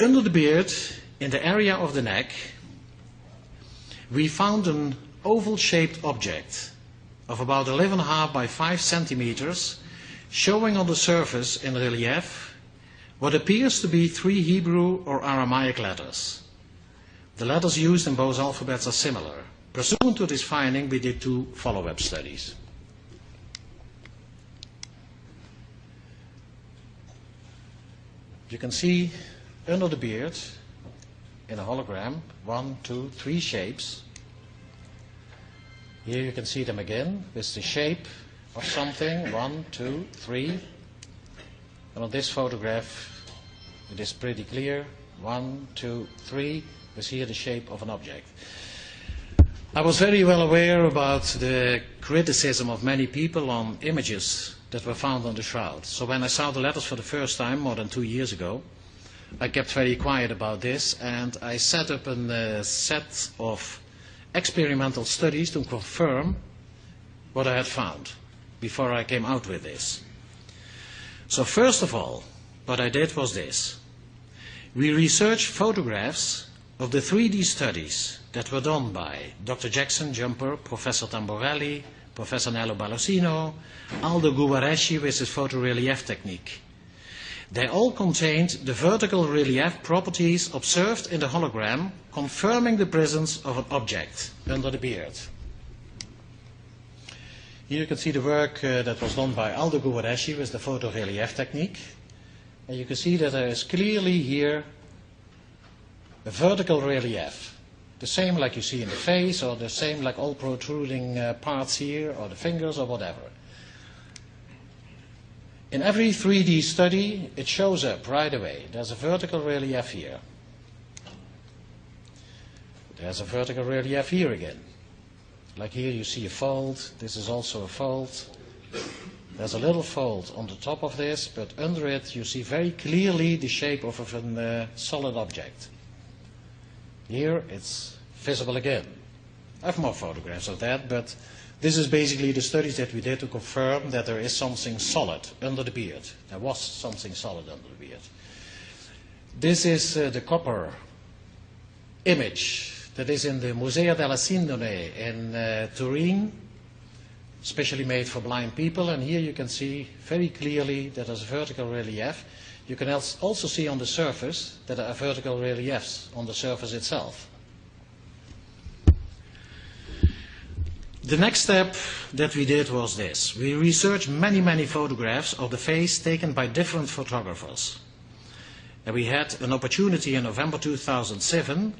Under the beard, in the area of the neck, we found an oval-shaped object of about 11.5 by 5 centimeters, showing on the surface in relief what appears to be 3 Hebrew or Aramaic letters. The letters used in both alphabets are similar. Pursuant to this finding, we did 2 follow-up studies. You can see under the beard, in a hologram, 1, 2, 3 shapes. Here you can see them again with the shape of something, 1, 2, 3. And on this photograph, it is pretty clear, 1, 2, 3, with here the shape of an object. I was very well aware about the criticism of many people on images that were found on the Shroud. So when I saw the letters for the first time, more than 2 years ago, I kept very quiet about this, and I set up a set of experimental studies to confirm what I had found before I came out with this. So first of all, what I did was this. We researched photographs of the 3D studies that were done by Dr. Jackson Jumper, Professor Tamborelli, Professor Nello Balosino, Aldo Guareschi with his photorelief technique. They all contained the vertical relief properties observed in the hologram, confirming the presence of an object under the beard. Here you can see the work that was done by Aldo Guareschi with the photorelief technique. And you can see that there is clearly here a vertical relief. The same like you see in the face, or the same like all protruding parts here, or the fingers, or whatever. In every 3D study, it shows up right away. There's a vertical relief here. There's a vertical relief here again. Like here you see a fold. This is also a fold. There's a little fold on the top of this, but under it you see very clearly the shape of a solid object. Here it's visible again. I have more photographs of that, but this is basically the studies that we did to confirm that there is something solid under the beard. There was something solid under the beard. This is the copper image that is in the Museo della Sindone in Turin, specially made for blind people. And here you can see very clearly that there's a vertical relief. You can also see on the surface that there are vertical reliefs on the surface itself. The next step that we did was this. We researched many photographs of the face taken by different photographers. And we had an opportunity in November 2007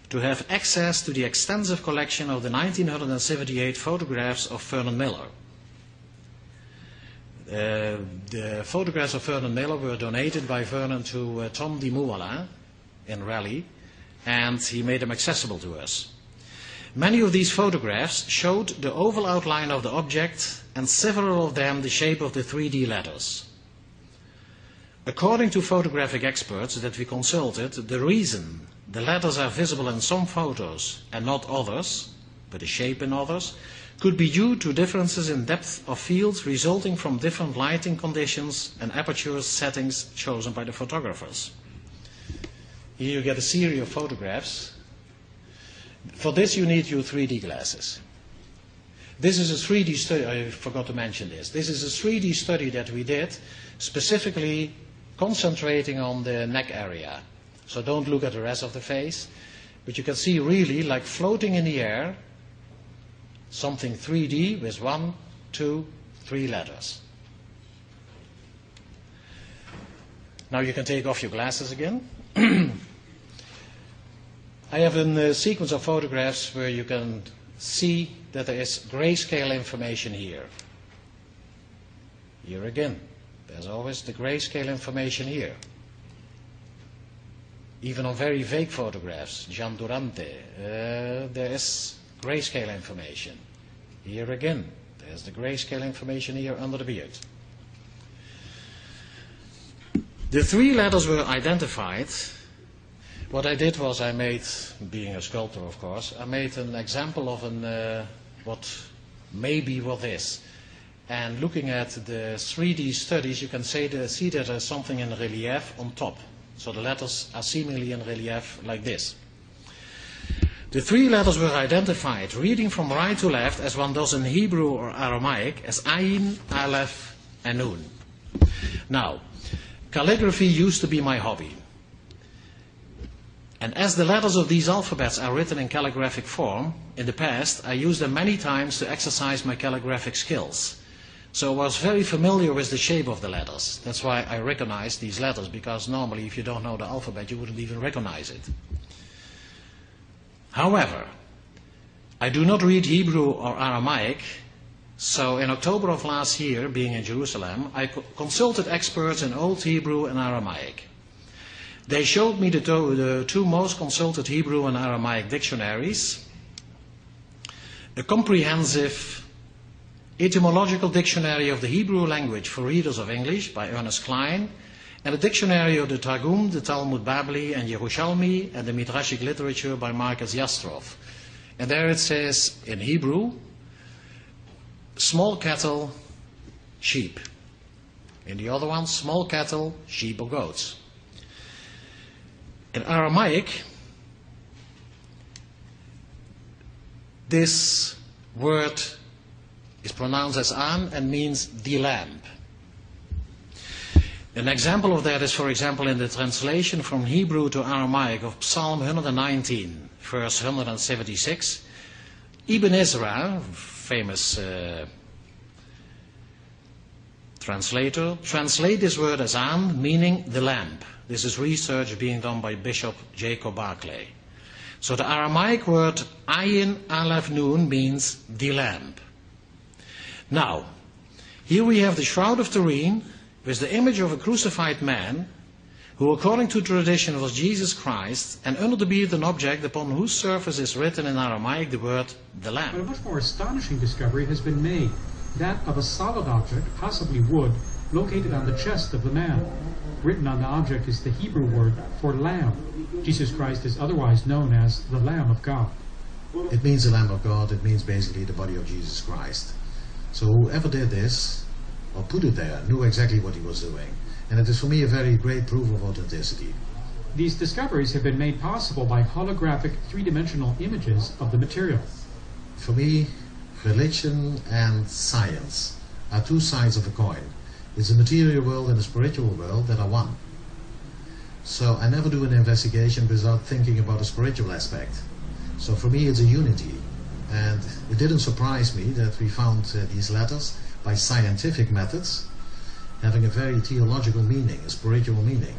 to have access to the extensive collection of the 1978 photographs of Vernon Miller. The photographs of Vernon Miller were donated by Vernon to Tom Di Muola in Raleigh, and he made them accessible to us. Many of these photographs showed the oval outline of the object, and several of them the shape of the 3D letters. According to photographic experts that we consulted, the reason the letters are visible in some photos and not others, but the shape in others, could be due to differences in depth of field resulting from different lighting conditions and aperture settings chosen by the photographers. Here you get a series of photographs. For this you need your 3D glasses. This is a 3D study, I forgot to mention this. This is a 3D study that we did, specifically concentrating on the neck area. So don't look at the rest of the face, but you can see really like floating in the air, something 3D with 1, 2, 3 letters. Now you can take off your glasses again. I have a sequence of photographs where you can see that there is grayscale information here. Here again, there's always the grayscale information here. Even on very vague photographs, Gian Durante, there is grayscale information. Here again, there's the grayscale information here under the beard. The 3 letters were identified. What I did was I made, being a sculptor of course, I made an example of what maybe what is. And looking at the 3D studies, you can see that there's something in relief on top. So the letters are seemingly in relief like this. The three letters were identified, reading from right to left, as one does in Hebrew or Aramaic, as Ayin, Aleph, and Nun. Now, calligraphy used to be my hobby. And as the letters of these alphabets are written in calligraphic form, in the past I used them many times to exercise my calligraphic skills. So I was very familiar with the shape of the letters. That's why I recognize these letters, because normally if you don't know the alphabet you wouldn't even recognize it. However, I do not read Hebrew or Aramaic, so in October of last year, being in Jerusalem, I consulted experts in Old Hebrew and Aramaic. They showed me the two most consulted Hebrew and Aramaic dictionaries, a comprehensive etymological dictionary of the Hebrew language for readers of English by Ernest Klein, and a dictionary of the Targum, the Talmud Babli, and Yerushalmi, and the Midrashic literature by Marcus Yastrov. And there it says, in Hebrew, small cattle, sheep. In the other one, small cattle, sheep or goats. In Aramaic, this word is pronounced as an and means the lamb. An example of that is, for example, in the translation from Hebrew to Aramaic of Psalm 119, verse 176. Ibn Ezra, famous translator, translate this word as an, meaning the lamb. This is research being done by Bishop Jacob Barclay. So the Aramaic word Ayin Aleph Nun means the lamb. Now, here we have the Shroud of Turin with the image of a crucified man who, according to tradition, was Jesus Christ, and under the beard an object upon whose surface is written in Aramaic the word the lamb. But a much more astonishing discovery has been made, that of a solid object, possibly wood, located on the chest of the man. Written on the object is the Hebrew word for lamb. Jesus Christ is otherwise known as the Lamb of God. It means the Lamb of God. It means basically the body of Jesus Christ. So whoever did this, or put it there, knew exactly what he was doing. And it is for me a very great proof of authenticity. These discoveries have been made possible by holographic three-dimensional images of the material. For me, religion and science are two sides of a coin. It's the material world and the spiritual world that are one. So I never do an investigation without thinking about the spiritual aspect. So for me it's a unity. And it didn't surprise me that we found these letters by scientific methods having a very theological meaning, a spiritual meaning.